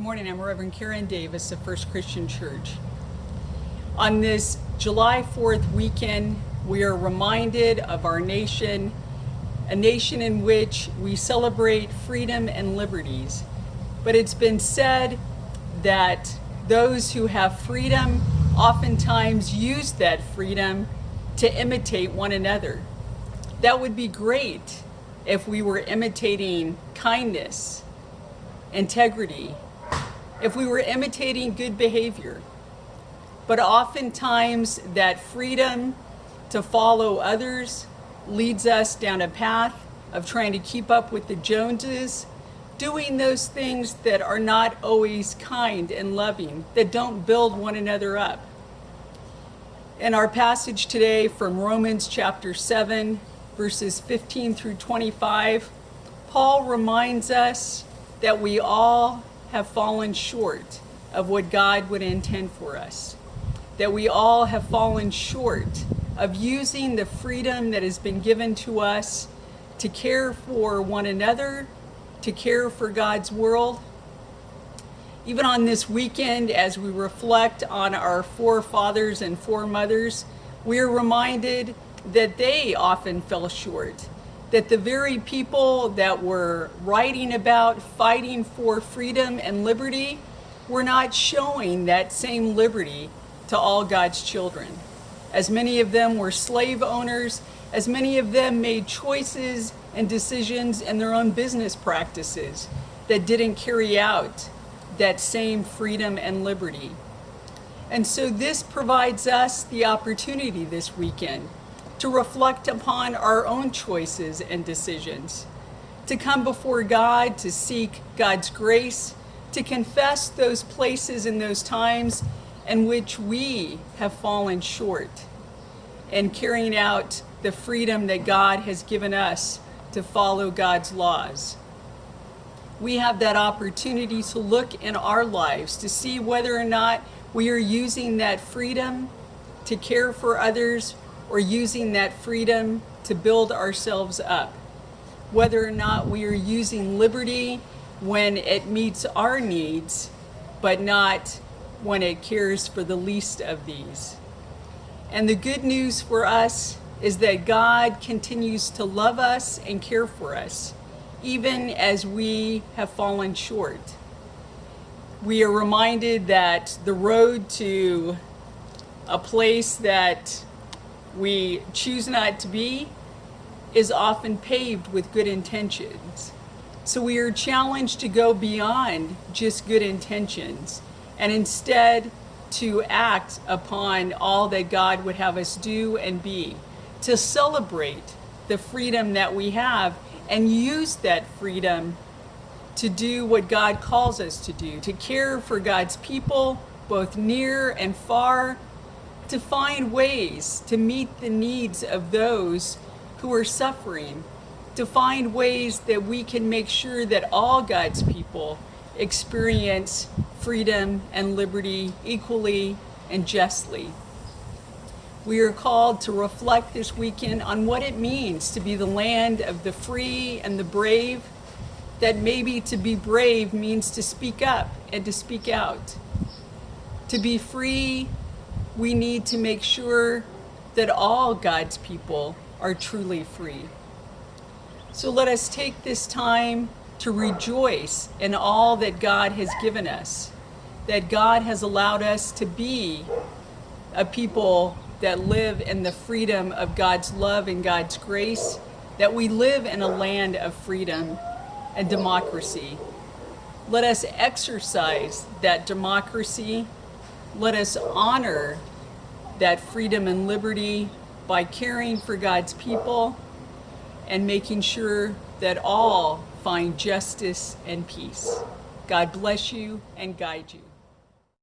morning. I'm Reverend Karen Davis of First Christian Church. On this July 4th weekend, we are reminded of our nation, a nation in which we celebrate freedom and liberties. But it's been said that those who have freedom oftentimes use that freedom to imitate one another. That would be great if we were imitating kindness, integrity, if we were imitating good behavior. But oftentimes that freedom to follow others leads us down a path of trying to keep up with the Joneses, doing those things that are not always kind and loving, that don't build one another up. In our passage today from Romans chapter 7, verses 15 through 25, Paul reminds us that we all have fallen short of what God would intend for us, that we all have fallen short of using the freedom that has been given to us to care for one another, to care for God's world. Even on this weekend, as we reflect on our forefathers and foremothers, we are reminded that they often fell short, that the very people that were writing about fighting for freedom and liberty were not showing that same liberty to all God's children. As many of them were slave owners, as many of them made choices and decisions in their own business practices that didn't carry out that same freedom and liberty. And so this provides us the opportunity this weekend to reflect upon our own choices and decisions, to come before God, to seek God's grace, to confess those places and those times in which we have fallen short, and carrying out the freedom that God has given us to follow God's laws. We have that opportunity to look in our lives to see whether or not we are using that freedom to care for others or using that freedom to build ourselves up. Whether or not we are using liberty when it meets our needs, but not when it cares for the least of these. And the good news for us is that God continues to love us and care for us, even as we have fallen short. We are reminded that the road to a place that we choose not to be is often paved with good intentions. So we are challenged to go beyond just good intentions and instead to act upon all that God would have us do and be, to celebrate the freedom that we have and use that freedom to do what God calls us to do, to care for God's people, both near and far, to find ways to meet the needs of those who are suffering, to find ways that we can make sure that all God's people experience freedom and liberty equally and justly. We are called to reflect this weekend on what it means to be the land of the free and the brave, that maybe to be brave means to speak up and to speak out. To be free, we need to make sure that all God's people are truly free. So let us take this time to rejoice in all that God has given us, that God has allowed us to be a people that live in the freedom of God's love and God's grace, that we live in a land of freedom and democracy. Let us exercise that democracy. Let us honor that freedom and liberty by caring for God's people and making sure that all find justice and peace. God bless you and guide you.